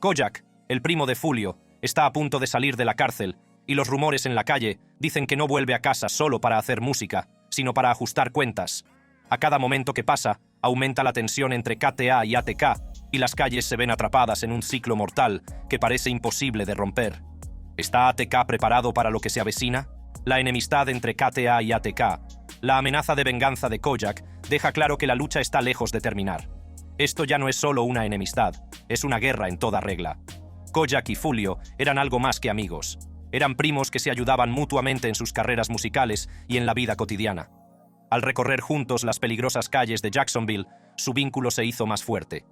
Kojak, el primo de Fulio, está a punto de salir de la cárcel y los rumores en la calle dicen que no vuelve a casa solo para hacer música, sino para ajustar cuentas. A cada momento que pasa, aumenta la tensión entre KTA y ATK y las calles se ven atrapadas en un ciclo mortal que parece imposible de romper. ¿Está ATK preparado para lo que se avecina? La enemistad entre KTA y ATK, la amenaza de venganza de Kojak, deja claro que la lucha está lejos de terminar. Esto ya no es solo una enemistad, es una guerra en toda regla. Kojak y Fulio eran algo más que amigos. Eran primos que se ayudaban mutuamente en sus carreras musicales y en la vida cotidiana. Al recorrer juntos las peligrosas calles de Jacksonville, su vínculo se hizo más fuerte.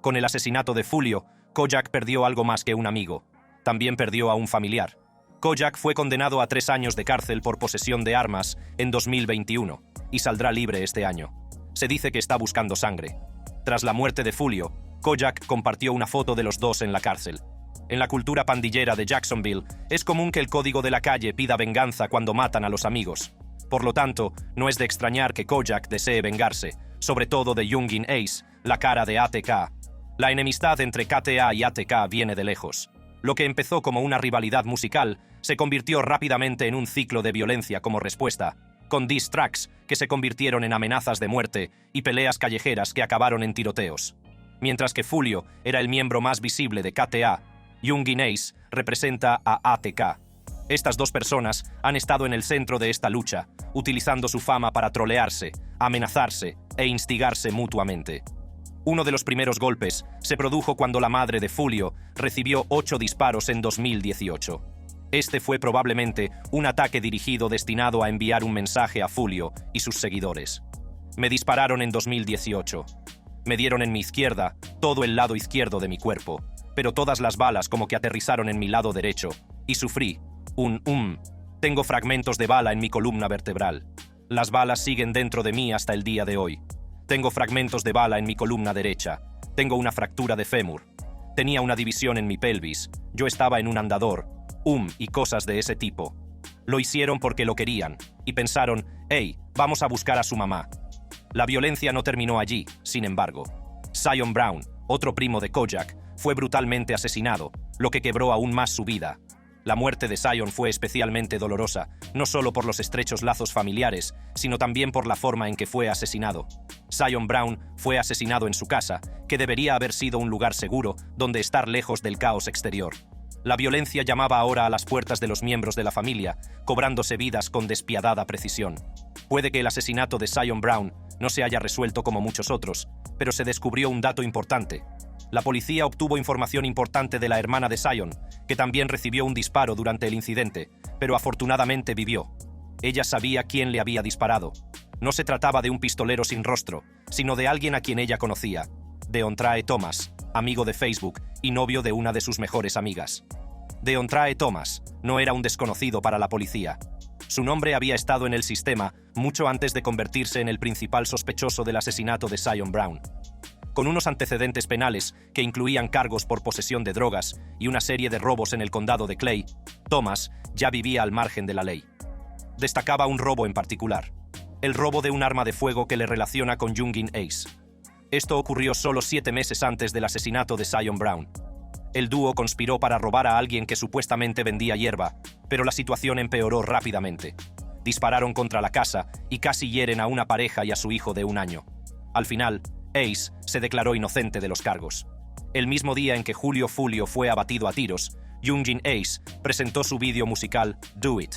Con el asesinato de Fulio, Kojak perdió algo más que un amigo. También perdió a un familiar. Kojak fue condenado a 3 años de cárcel por posesión de armas en 2021 y saldrá libre este año. Se dice que está buscando sangre. Tras la muerte de Fulio, Kojak compartió una foto de los dos en la cárcel. En la cultura pandillera de Jacksonville, es común que el código de la calle pida venganza cuando matan a los amigos. Por lo tanto, no es de extrañar que Kojak desee vengarse, sobre todo de Youngin Ace, la cara de ATK. La enemistad entre KTA y ATK viene de lejos. Lo que empezó como una rivalidad musical se convirtió rápidamente en un ciclo de violencia como respuesta, con diss tracks que se convirtieron en amenazas de muerte y peleas callejeras que acabaron en tiroteos. Mientras que Fulio era el miembro más visible de KTA, Youngin Ace representa a ATK. Estas dos personas han estado en el centro de esta lucha, utilizando su fama para trolearse, amenazarse e instigarse mutuamente. Uno de los primeros golpes se produjo cuando la madre de Fulio recibió 8 disparos en 2018. Este fue probablemente un ataque dirigido destinado a enviar un mensaje a Fulio y sus seguidores. Me dispararon en 2018. Me dieron en mi izquierda, todo el lado izquierdo de mi cuerpo, pero todas las balas como que aterrizaron en mi lado derecho, y sufrí Tengo fragmentos de bala en mi columna vertebral. Las balas siguen dentro de mí hasta el día de hoy. Tengo fragmentos de bala en mi columna derecha. Tengo una fractura de fémur. Tenía una división en mi pelvis. Yo estaba en un andador. Y cosas de ese tipo. Lo hicieron porque lo querían, y pensaron, hey, vamos a buscar a su mamá. La violencia no terminó allí, sin embargo. Zion Brown, otro primo de Kojak, fue brutalmente asesinado, lo que quebró aún más su vida. La muerte de Zion fue especialmente dolorosa, no solo por los estrechos lazos familiares, sino también por la forma en que fue asesinado. Zion Brown fue asesinado en su casa, que debería haber sido un lugar seguro donde estar lejos del caos exterior. La violencia llamaba ahora a las puertas de los miembros de la familia, cobrándose vidas con despiadada precisión. Puede que el asesinato de Zion Brown no se haya resuelto como muchos otros, pero se descubrió un dato importante. La policía obtuvo información importante de la hermana de Zion, que también recibió un disparo durante el incidente, pero afortunadamente vivió. Ella sabía quién le había disparado. No se trataba de un pistolero sin rostro, sino de alguien a quien ella conocía, Deontrae Thomas, amigo de Facebook y novio de una de sus mejores amigas. Deontrae Thomas no era un desconocido para la policía. Su nombre había estado en el sistema mucho antes de convertirse en el principal sospechoso del asesinato de Zion Brown. Con unos antecedentes penales que incluían cargos por posesión de drogas y una serie de robos en el condado de Clay, Thomas ya vivía al margen de la ley. Destacaba un robo en particular, el robo de un arma de fuego que le relaciona con Youngin Ace. Esto ocurrió solo 7 meses antes del asesinato de Zion Brown. El dúo conspiró para robar a alguien que supuestamente vendía hierba, pero la situación empeoró rápidamente. Dispararon contra la casa y casi hieren a una pareja y a su hijo de 1 año. Al final, Ace se declaró inocente de los cargos. El mismo día en que Julio Fulio fue abatido a tiros, Youngin Ace presentó su vídeo musical Do It.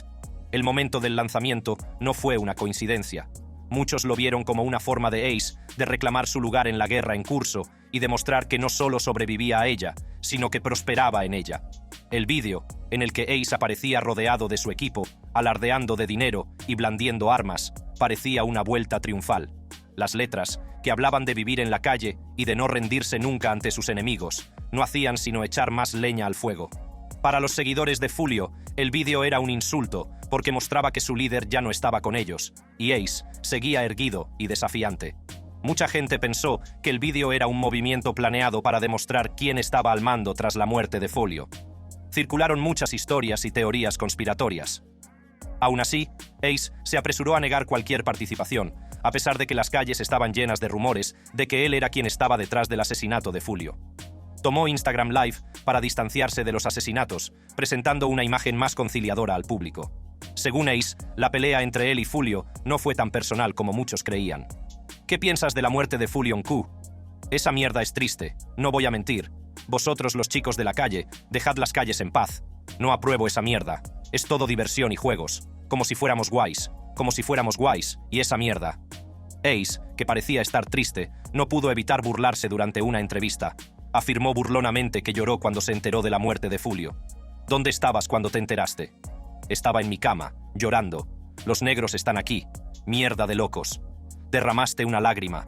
El momento del lanzamiento no fue una coincidencia. Muchos lo vieron como una forma de Ace de reclamar su lugar en la guerra en curso y demostrar que no solo sobrevivía a ella, sino que prosperaba en ella. El vídeo, en el que Ace aparecía rodeado de su equipo, alardeando de dinero y blandiendo armas, parecía una vuelta triunfal. Las letras, que hablaban de vivir en la calle y de no rendirse nunca ante sus enemigos, no hacían sino echar más leña al fuego. Para los seguidores de Fulio, el vídeo era un insulto, porque mostraba que su líder ya no estaba con ellos, y Ace seguía erguido y desafiante. Mucha gente pensó que el vídeo era un movimiento planeado para demostrar quién estaba al mando tras la muerte de Fulio. Circularon muchas historias y teorías conspiratorias. Aún así, Ace se apresuró a negar cualquier participación, a pesar de que las calles estaban llenas de rumores de que él era quien estaba detrás del asesinato de Fulio. Tomó Instagram Live para distanciarse de los asesinatos, presentando una imagen más conciliadora al público. Según Ace, la pelea entre él y Fulio no fue tan personal como muchos creían. ¿Qué piensas de la muerte de Fulio Nku? Esa mierda es triste, no voy a mentir. Vosotros, los chicos de la calle, dejad las calles en paz. No apruebo esa mierda. Es todo diversión y juegos. Como si fuéramos guays. Y esa mierda. Ace, que parecía estar triste, no pudo evitar burlarse durante una entrevista. Afirmó burlonamente que lloró cuando se enteró de la muerte de Fulio. ¿Dónde estabas cuando te enteraste? Estaba en mi cama, llorando. Los negros están aquí. Mierda de locos. Derramaste una lágrima.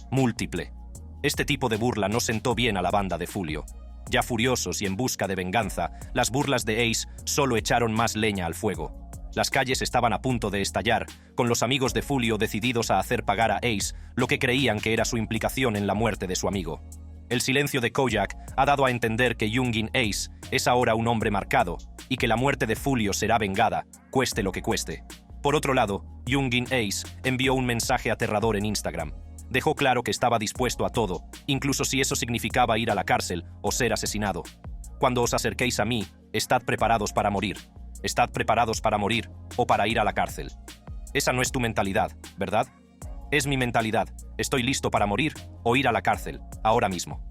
Múltiple. Este tipo de burla no sentó bien a la banda de Fulio. Ya furiosos y en busca de venganza, las burlas de Ace solo echaron más leña al fuego. Las calles estaban a punto de estallar, con los amigos de Fulio decididos a hacer pagar a Ace lo que creían que era su implicación en la muerte de su amigo. El silencio de Kojak ha dado a entender que Youngin Ace es ahora un hombre marcado y que la muerte de Fulio será vengada, cueste lo que cueste. Por otro lado, Youngin Ace envió un mensaje aterrador en Instagram. Dejó claro que estaba dispuesto a todo, incluso si eso significaba ir a la cárcel o ser asesinado. Cuando os acerquéis a mí, estad preparados para morir. Estad preparados para morir o para ir a la cárcel. Esa no es tu mentalidad, ¿verdad? Es mi mentalidad. Estoy listo para morir o ir a la cárcel, ahora mismo.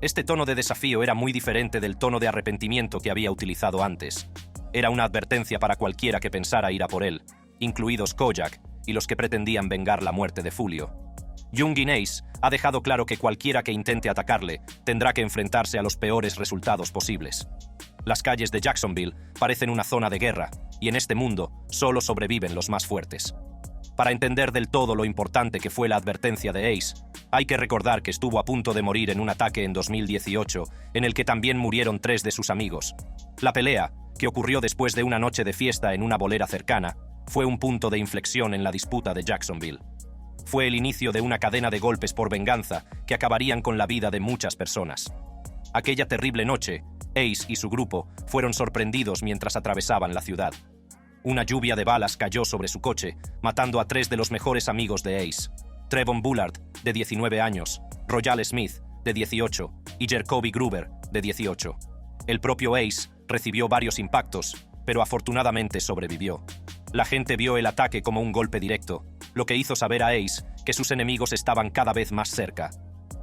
Este tono de desafío era muy diferente del tono de arrepentimiento que había utilizado antes. Era una advertencia para cualquiera que pensara ir a por él, incluidos Kojak y los que pretendían vengar la muerte de Fulio. Youngin Ace ha dejado claro que cualquiera que intente atacarle tendrá que enfrentarse a los peores resultados posibles. Las calles de Jacksonville parecen una zona de guerra, y en este mundo solo sobreviven los más fuertes. Para entender del todo lo importante que fue la advertencia de Ace, hay que recordar que estuvo a punto de morir en un ataque en 2018, en el que también murieron 3 de sus amigos. La pelea, que ocurrió después de una noche de fiesta en una bolera cercana, fue un punto de inflexión en la disputa de Jacksonville. Fue el inicio de una cadena de golpes por venganza que acabarían con la vida de muchas personas. Aquella terrible noche, Ace y su grupo fueron sorprendidos mientras atravesaban la ciudad. Una lluvia de balas cayó sobre su coche, matando a 3 de los mejores amigos de Ace: Trevon Bullard, de 19 años, Royal Smith, de 18, y Jacoby Gruber, de 18. El propio Ace recibió varios impactos, pero afortunadamente sobrevivió. La gente vio el ataque como un golpe directo, lo que hizo saber a Ace que sus enemigos estaban cada vez más cerca.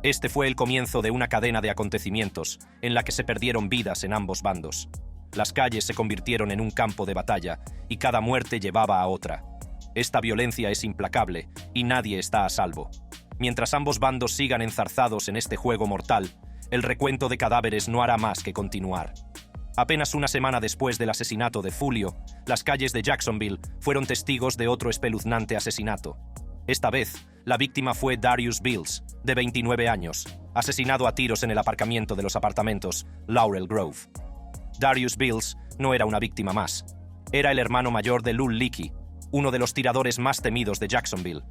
Este fue el comienzo de una cadena de acontecimientos en la que se perdieron vidas en ambos bandos. Las calles se convirtieron en un campo de batalla y cada muerte llevaba a otra. Esta violencia es implacable y nadie está a salvo. Mientras ambos bandos sigan enzarzados en este juego mortal, el recuento de cadáveres no hará más que continuar. Apenas una semana después del asesinato de Fulio, las calles de Jacksonville fueron testigos de otro espeluznante asesinato. Esta vez, la víctima fue Darius Bills, de 29 años, asesinado a tiros en el aparcamiento de los apartamentos Laurel Grove. Darius Bills no era una víctima más. Era el hermano mayor de Lul Leakey, uno de los tiradores más temidos de Jacksonville.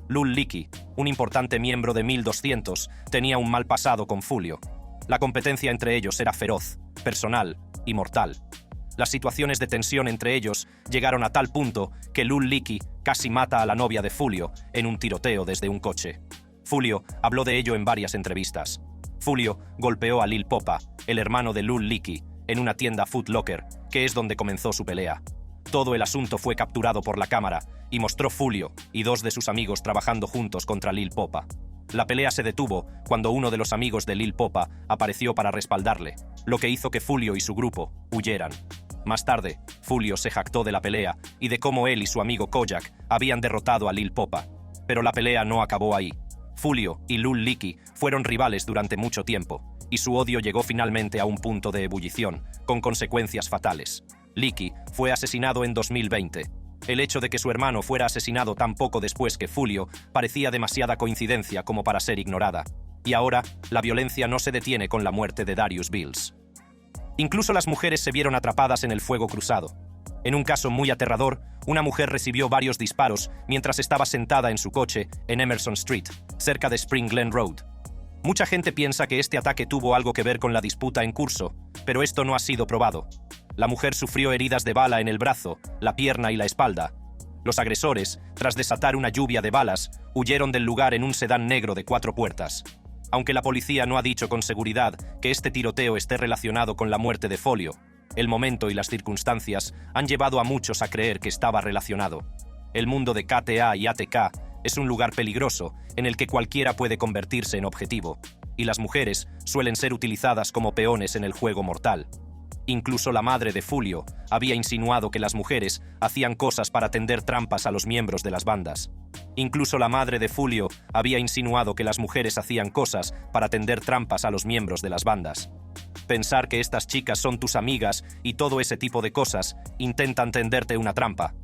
Lul Leakey, un importante miembro de 1200, tenía un mal pasado con Fulio. La competencia entre ellos era feroz, personal y mortal. Las situaciones de tensión entre ellos llegaron a tal punto que Lul Leakey casi mata a la novia de Fulio en un tiroteo desde un coche. Fulio habló de ello en varias entrevistas. Fulio golpeó a Lil Popa, el hermano de Lul Leakey, en una tienda Foot Locker, que es donde comenzó su pelea. Todo el asunto fue capturado por la cámara y mostró Fulio y 2 de sus amigos trabajando juntos contra Lil Popa. La pelea se detuvo cuando uno de los amigos de Lil Popa apareció para respaldarle, lo que hizo que Fulio y su grupo huyeran. Más tarde, Fulio se jactó de la pelea y de cómo él y su amigo Kojak habían derrotado a Lil Popa. Pero la pelea no acabó ahí. Fulio y Lul Leakey fueron rivales durante mucho tiempo, y su odio llegó finalmente a un punto de ebullición, con consecuencias fatales. Leakey fue asesinado en 2020. El hecho de que su hermano fuera asesinado tan poco después que Fulio parecía demasiada coincidencia como para ser ignorada. Y ahora, la violencia no se detiene con la muerte de Darius Bills. Incluso las mujeres se vieron atrapadas en el fuego cruzado. En un caso muy aterrador, una mujer recibió varios disparos mientras estaba sentada en su coche en Emerson Street, cerca de Spring Glen Road. Mucha gente piensa que este ataque tuvo algo que ver con la disputa en curso, pero esto no ha sido probado. La mujer sufrió heridas de bala en el brazo, la pierna y la espalda. Los agresores, tras desatar una lluvia de balas, huyeron del lugar en un sedán negro de 4 puertas. Aunque la policía no ha dicho con seguridad que este tiroteo esté relacionado con la muerte de Folio, el momento y las circunstancias han llevado a muchos a creer que estaba relacionado. El mundo de KTA y ATK es un lugar peligroso en el que cualquiera puede convertirse en objetivo, y las mujeres suelen ser utilizadas como peones en el juego mortal. Incluso la madre de Fulio había insinuado que las mujeres hacían cosas para tender trampas a los miembros de las bandas. Incluso la madre de Fulio había insinuado que las mujeres hacían cosas para tender trampas a los miembros de las bandas. Pensar que estas chicas son tus amigas y todo ese tipo de cosas intentan tenderte una trampa.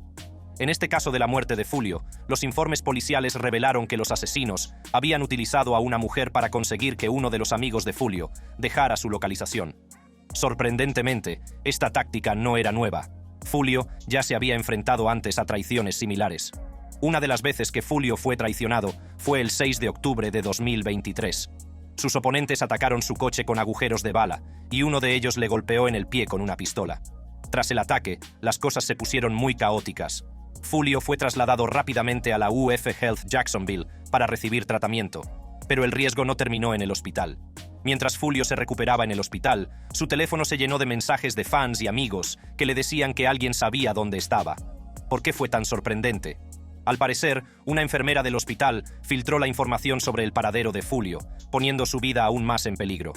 En este caso de la muerte de Fulio, los informes policiales revelaron que los asesinos habían utilizado a una mujer para conseguir que uno de los amigos de Fulio dejara su localización. Sorprendentemente, esta táctica no era nueva. Fulio ya se había enfrentado antes a traiciones similares. Una de las veces que Fulio fue traicionado fue el 6 de octubre de 2023. Sus oponentes atacaron su coche con agujeros de bala y uno de ellos le golpeó en el pie con una pistola. Tras el ataque, las cosas se pusieron muy caóticas. Fulio fue trasladado rápidamente a la UF Health Jacksonville para recibir tratamiento, pero el riesgo no terminó en el hospital. Mientras Fulio se recuperaba en el hospital, su teléfono se llenó de mensajes de fans y amigos que le decían que alguien sabía dónde estaba. ¿Por qué fue tan sorprendente? Al parecer, una enfermera del hospital filtró la información sobre el paradero de Fulio, poniendo su vida aún más en peligro.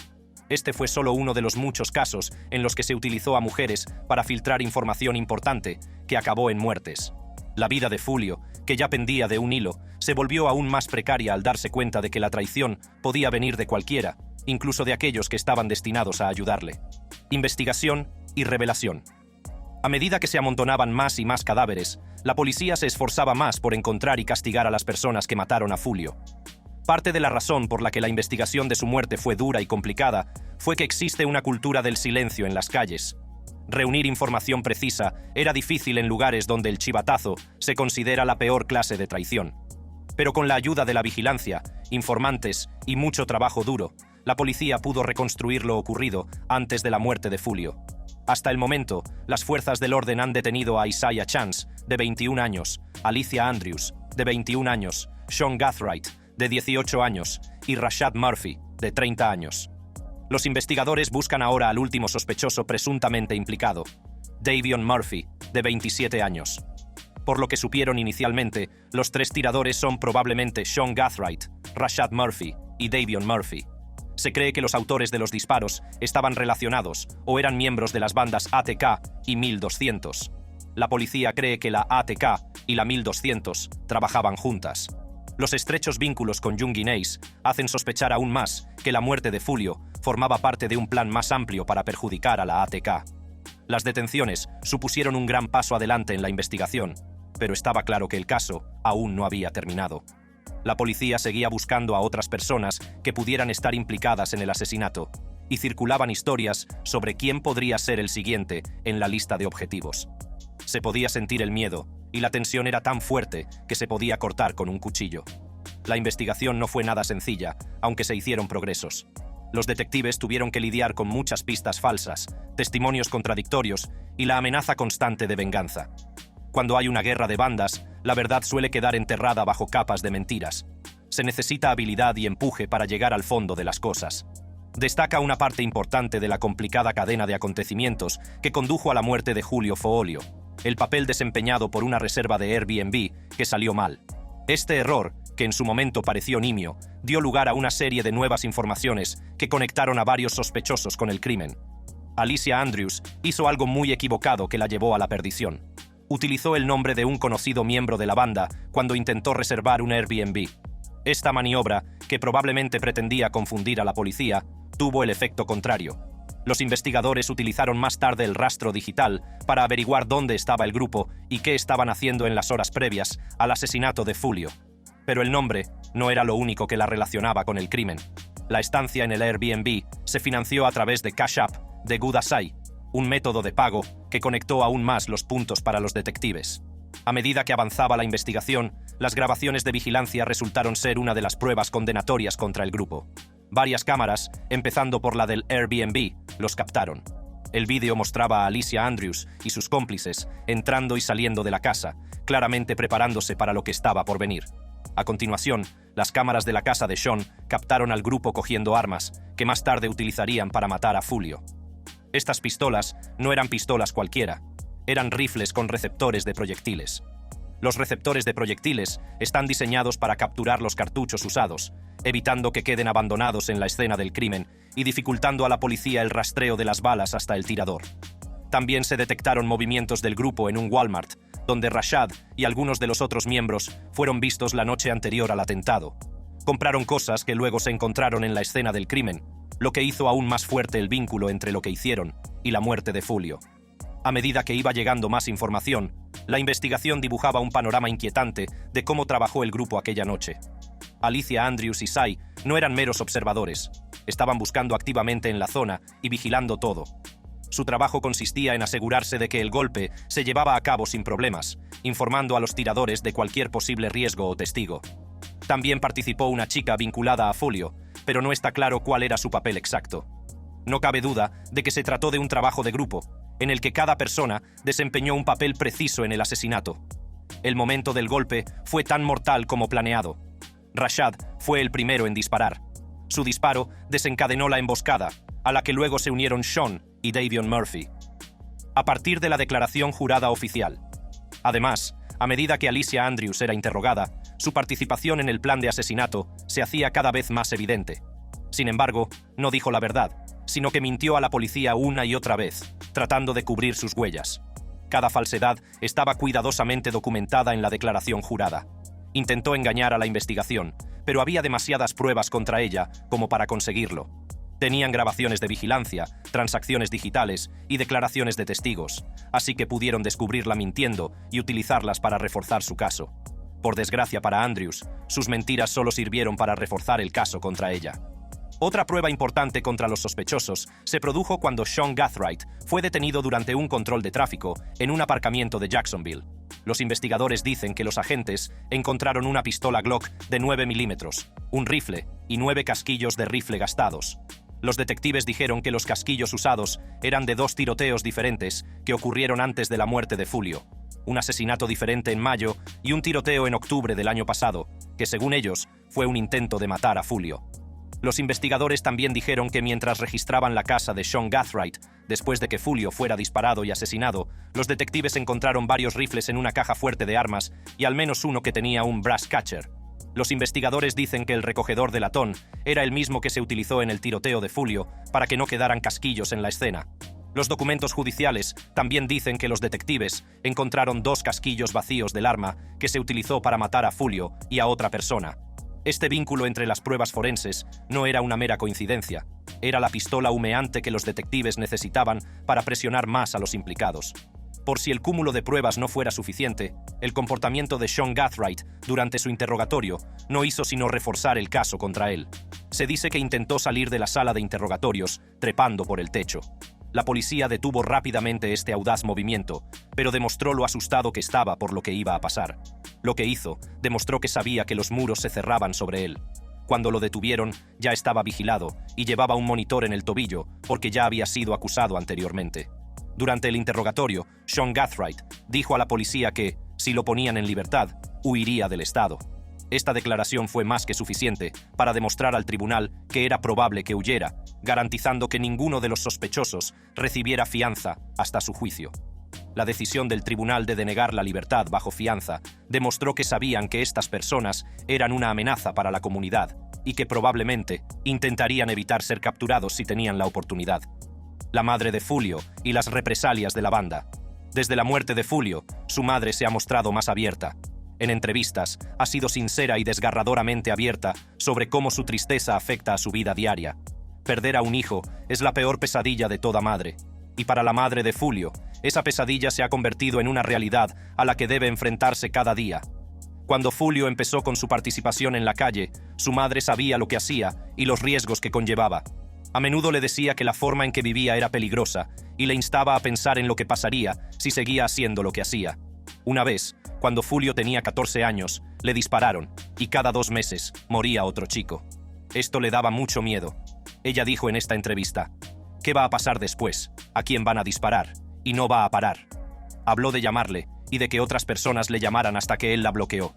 Este fue solo uno de los muchos casos en los que se utilizó a mujeres para filtrar información importante, que acabó en muertes. La vida de Fulio, que ya pendía de un hilo, se volvió aún más precaria al darse cuenta de que la traición podía venir de cualquiera, incluso de aquellos que estaban destinados a ayudarle. Investigación y revelación. A medida que se amontonaban más y más cadáveres, la policía se esforzaba más por encontrar y castigar a las personas que mataron a Fulio. Parte de la razón por la que la investigación de su muerte fue dura y complicada fue que existe una cultura del silencio en las calles. Reunir información precisa era difícil en lugares donde el chivatazo se considera la peor clase de traición. Pero con la ayuda de la vigilancia, informantes y mucho trabajo duro, la policía pudo reconstruir lo ocurrido antes de la muerte de Fulio. Hasta el momento, las fuerzas del orden han detenido a Isaiah Chance, de 21 años, Alicia Andrews, de 21 años, Sean Gathright, de 18 años, y Rashad Murphy, de 30 años. Los investigadores buscan ahora al último sospechoso presuntamente implicado, Davion Murphy, de 27 años. Por lo que supieron inicialmente, los tres tiradores son probablemente Sean Gathright, Rashad Murphy y Davion Murphy. Se cree que los autores de los disparos estaban relacionados o eran miembros de las bandas ATK y 1200. La policía cree que la ATK y la 1200 trabajaban juntas. Los estrechos vínculos con Young Guinness hacen sospechar aún más que la muerte de Fulio formaba parte de un plan más amplio para perjudicar a la ATK. Las detenciones supusieron un gran paso adelante en la investigación, pero estaba claro que el caso aún no había terminado. La policía seguía buscando a otras personas que pudieran estar implicadas en el asesinato, y circulaban historias sobre quién podría ser el siguiente en la lista de objetivos. Se podía sentir el miedo, y la tensión era tan fuerte que se podía cortar con un cuchillo. La investigación no fue nada sencilla, aunque se hicieron progresos. Los detectives tuvieron que lidiar con muchas pistas falsas, testimonios contradictorios y la amenaza constante de venganza. Cuando hay una guerra de bandas, la verdad suele quedar enterrada bajo capas de mentiras. Se necesita habilidad y empuje para llegar al fondo de las cosas. Destaca una parte importante de la complicada cadena de acontecimientos que condujo a la muerte de Julio Foolio, el papel desempeñado por una reserva de Airbnb que salió mal. Este error, que en su momento pareció nimio, dio lugar a una serie de nuevas informaciones que conectaron a varios sospechosos con el crimen. Alicia Andrews hizo algo muy equivocado que la llevó a la perdición. Utilizó el nombre de un conocido miembro de la banda cuando intentó reservar un Airbnb. Esta maniobra, que probablemente pretendía confundir a la policía, tuvo el efecto contrario. Los investigadores utilizaron más tarde el rastro digital para averiguar dónde estaba el grupo y qué estaban haciendo en las horas previas al asesinato de Fulio. Pero el nombre no era lo único que la relacionaba con el crimen. La estancia en el Airbnb se financió a través de Cash App de Gudasai, un método de pago que conectó aún más los puntos para los detectives. A medida que avanzaba la investigación, las grabaciones de vigilancia resultaron ser una de las pruebas condenatorias contra el grupo. Varias cámaras, empezando por la del Airbnb, los captaron. El vídeo mostraba a Alicia Andrews y sus cómplices entrando y saliendo de la casa, claramente preparándose para lo que estaba por venir. A continuación, las cámaras de la casa de Sean captaron al grupo cogiendo armas, que más tarde utilizarían para matar a Fulio. Estas pistolas no eran pistolas cualquiera, eran rifles con receptores de proyectiles. Los receptores de proyectiles están diseñados para capturar los cartuchos usados, evitando que queden abandonados en la escena del crimen y dificultando a la policía el rastreo de las balas hasta el tirador. También se detectaron movimientos del grupo en un Walmart, donde Rashad y algunos de los otros miembros fueron vistos la noche anterior al atentado. Compraron cosas que luego se encontraron en la escena del crimen, lo que hizo aún más fuerte el vínculo entre lo que hicieron y la muerte de Fulio. A medida que iba llegando más información, la investigación dibujaba un panorama inquietante de cómo trabajó el grupo aquella noche. Alicia Andrews y Sy no eran meros observadores, estaban buscando activamente en la zona y vigilando todo. Su trabajo consistía en asegurarse de que el golpe se llevaba a cabo sin problemas, informando a los tiradores de cualquier posible riesgo o testigo. También participó una chica vinculada a Fulio, pero no está claro cuál era su papel exacto. No cabe duda de que se trató de un trabajo de grupo, en el que cada persona desempeñó un papel preciso en el asesinato. El momento del golpe fue tan mortal como planeado. Rashad fue el primero en disparar. Su disparo desencadenó la emboscada, a la que luego se unieron Sean y Davion Murphy. A partir de la declaración jurada oficial. Además, a medida que Alicia Andrews era interrogada, su participación en el plan de asesinato se hacía cada vez más evidente. Sin embargo, no dijo la verdad, sino que mintió a la policía una y otra vez, tratando de cubrir sus huellas. Cada falsedad estaba cuidadosamente documentada en la declaración jurada. Intentó engañar a la investigación, pero había demasiadas pruebas contra ella como para conseguirlo. Tenían grabaciones de vigilancia, transacciones digitales y declaraciones de testigos, así que pudieron descubrirla mintiendo y utilizarlas para reforzar su caso. Por desgracia para Andrews, sus mentiras solo sirvieron para reforzar el caso contra ella. Otra prueba importante contra los sospechosos se produjo cuando Sean Gathright fue detenido durante un control de tráfico en un aparcamiento de Jacksonville. Los investigadores dicen que los agentes encontraron una pistola Glock de 9 milímetros, un rifle y 9 casquillos de rifle gastados. Los detectives dijeron que los casquillos usados eran de 2 tiroteos diferentes que ocurrieron antes de la muerte de Fulio, un asesinato diferente en mayo y un tiroteo en octubre del año pasado, que según ellos fue un intento de matar a Fulio. Los investigadores también dijeron que mientras registraban la casa de Sean Gathright, después de que Fulio fuera disparado y asesinado, los detectives encontraron varios rifles en una caja fuerte de armas y al menos uno que tenía un brass catcher. Los investigadores dicen que el recogedor de latón era el mismo que se utilizó en el tiroteo de Fulio para que no quedaran casquillos en la escena. Los documentos judiciales también dicen que los detectives encontraron 2 casquillos vacíos del arma que se utilizó para matar a Fulio y a otra persona. Este vínculo entre las pruebas forenses no era una mera coincidencia, era la pistola humeante que los detectives necesitaban para presionar más a los implicados. Por si el cúmulo de pruebas no fuera suficiente, el comportamiento de Sean Gathright durante su interrogatorio no hizo sino reforzar el caso contra él. Se dice que intentó salir de la sala de interrogatorios trepando por el techo. La policía detuvo rápidamente este audaz movimiento, pero demostró lo asustado que estaba por lo que iba a pasar. Lo que hizo demostró que sabía que los muros se cerraban sobre él. Cuando lo detuvieron, ya estaba vigilado y llevaba un monitor en el tobillo porque ya había sido acusado anteriormente. Durante el interrogatorio, Sean Gathright dijo a la policía que, si lo ponían en libertad, huiría del estado. Esta declaración fue más que suficiente para demostrar al tribunal que era probable que huyera, garantizando que ninguno de los sospechosos recibiera fianza hasta su juicio. La decisión del tribunal de denegar la libertad bajo fianza demostró que sabían que estas personas eran una amenaza para la comunidad y que probablemente intentarían evitar ser capturados si tenían la oportunidad. La madre de Fulio y las represalias de la banda. Desde la muerte de Fulio, su madre se ha mostrado más abierta. En entrevistas, ha sido sincera y desgarradoramente abierta sobre cómo su tristeza afecta a su vida diaria. Perder a un hijo es la peor pesadilla de toda madre. Y para la madre de Fulio, esa pesadilla se ha convertido en una realidad a la que debe enfrentarse cada día. Cuando Fulio empezó con su participación en la calle, su madre sabía lo que hacía y los riesgos que conllevaba. A menudo le decía que la forma en que vivía era peligrosa y le instaba a pensar en lo que pasaría si seguía haciendo lo que hacía. Una vez, cuando Fulio tenía 14 años, le dispararon y cada 2 meses moría otro chico. Esto le daba mucho miedo. Ella dijo en esta entrevista: ¿qué va a pasar después? ¿A quién van a disparar? Y no va a parar. Habló de llamarle y de que otras personas le llamaran hasta que él la bloqueó.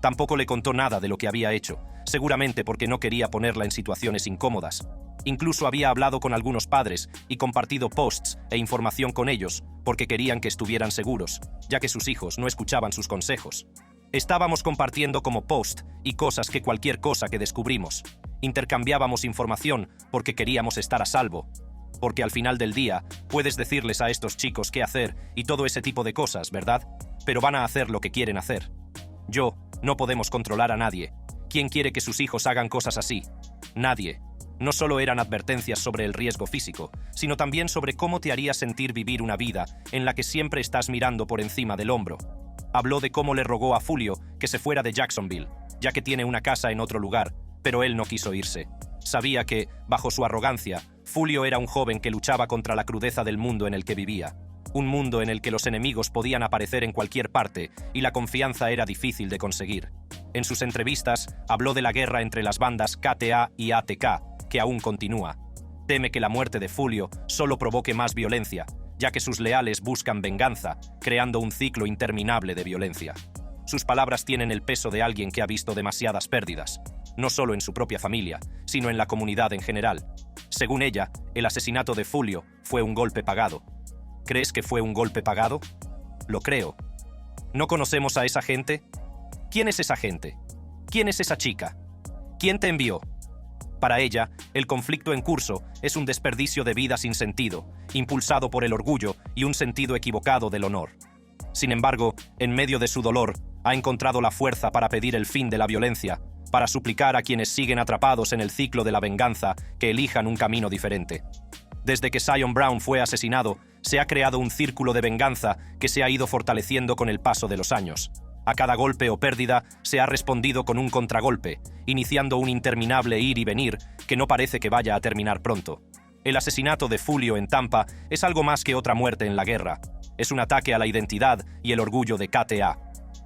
Tampoco le contó nada de lo que había hecho, seguramente porque no quería ponerla en situaciones incómodas. Incluso había hablado con algunos padres y compartido posts e información con ellos porque querían que estuvieran seguros, ya que sus hijos no escuchaban sus consejos. Estábamos compartiendo como post y cosas que cualquier cosa que descubrimos. Intercambiábamos información porque queríamos estar a salvo. Porque al final del día puedes decirles a estos chicos qué hacer y todo ese tipo de cosas, ¿verdad? Pero van a hacer lo que quieren hacer. No podemos controlar a nadie. ¿Quién quiere que sus hijos hagan cosas así? Nadie. No solo eran advertencias sobre el riesgo físico, sino también sobre cómo te haría sentir vivir una vida en la que siempre estás mirando por encima del hombro. Habló de cómo le rogó a Fulio que se fuera de Jacksonville, ya que tiene una casa en otro lugar, pero él no quiso irse. Sabía que, bajo su arrogancia, Fulio era un joven que luchaba contra la crudeza del mundo en el que vivía. Un mundo en el que los enemigos podían aparecer en cualquier parte y la confianza era difícil de conseguir. En sus entrevistas, habló de la guerra entre las bandas KTA y ATK, que aún continúa. Teme que la muerte de Fulio solo provoque más violencia, ya que sus leales buscan venganza, creando un ciclo interminable de violencia. Sus palabras tienen el peso de alguien que ha visto demasiadas pérdidas, no solo en su propia familia, sino en la comunidad en general. Según ella, el asesinato de Fulio fue un golpe pagado. ¿Crees que fue un golpe pagado? Lo creo. ¿No conocemos a esa gente? ¿Quién es esa gente? ¿Quién es esa chica? ¿Quién te envió? Para ella, el conflicto en curso es un desperdicio de vida sin sentido, impulsado por el orgullo y un sentido equivocado del honor. Sin embargo, en medio de su dolor, ha encontrado la fuerza para pedir el fin de la violencia, para suplicar a quienes siguen atrapados en el ciclo de la venganza que elijan un camino diferente. Desde que Zion Brown fue asesinado, se ha creado un círculo de venganza que se ha ido fortaleciendo con el paso de los años. A cada golpe o pérdida se ha respondido con un contragolpe, iniciando un interminable ir y venir que no parece que vaya a terminar pronto. El asesinato de Fulio en Tampa es algo más que otra muerte en la guerra. Es un ataque a la identidad y el orgullo de KTA.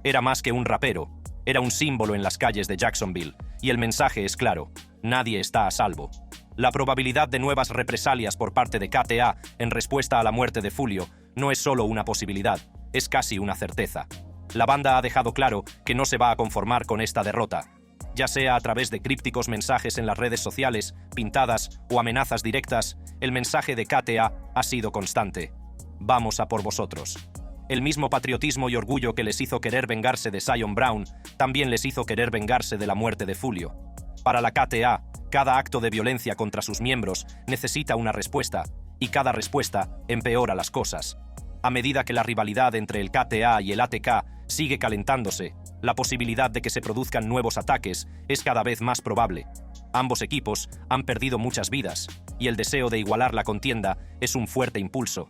Era más que un rapero, era un símbolo en las calles de Jacksonville, y el mensaje es claro: nadie está a salvo. La probabilidad de nuevas represalias por parte de KTA en respuesta a la muerte de Fulio no es solo una posibilidad, es casi una certeza. La banda ha dejado claro que no se va a conformar con esta derrota, ya sea a través de crípticos mensajes en las redes sociales, pintadas o amenazas directas. El mensaje de KTA ha sido constante: vamos a por vosotros. El mismo patriotismo y orgullo que les hizo querer vengarse de Zion Brown, también les hizo querer vengarse de la muerte de Fulio. Para la KTA, cada acto de violencia contra sus miembros necesita una respuesta, y cada respuesta empeora las cosas. A medida que la rivalidad entre el KTA y el ATK sigue calentándose, la posibilidad de que se produzcan nuevos ataques es cada vez más probable. Ambos equipos han perdido muchas vidas, y el deseo de igualar la contienda es un fuerte impulso.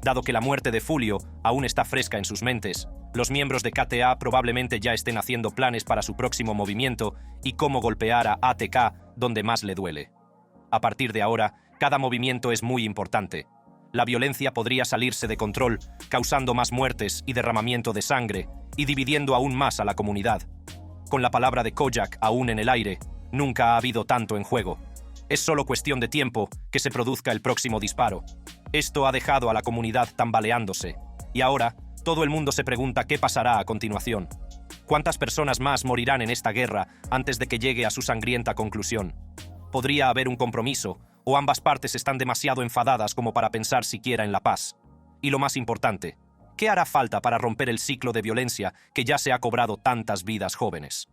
Dado que la muerte de Fulio aún está fresca en sus mentes, los miembros de KTA probablemente ya estén haciendo planes para su próximo movimiento y cómo golpear a ATK donde más le duele. A partir de ahora, cada movimiento es muy importante. La violencia podría salirse de control, causando más muertes y derramamiento de sangre, y dividiendo aún más a la comunidad. Con la palabra de Kojak aún en el aire, nunca ha habido tanto en juego. Es solo cuestión de tiempo que se produzca el próximo disparo. Esto ha dejado a la comunidad tambaleándose, y ahora todo el mundo se pregunta qué pasará a continuación. ¿Cuántas personas más morirán en esta guerra antes de que llegue a su sangrienta conclusión? ¿Podría haber un compromiso, o ambas partes están demasiado enfadadas como para pensar siquiera en la paz? Y lo más importante, ¿qué hará falta para romper el ciclo de violencia que ya se ha cobrado tantas vidas jóvenes?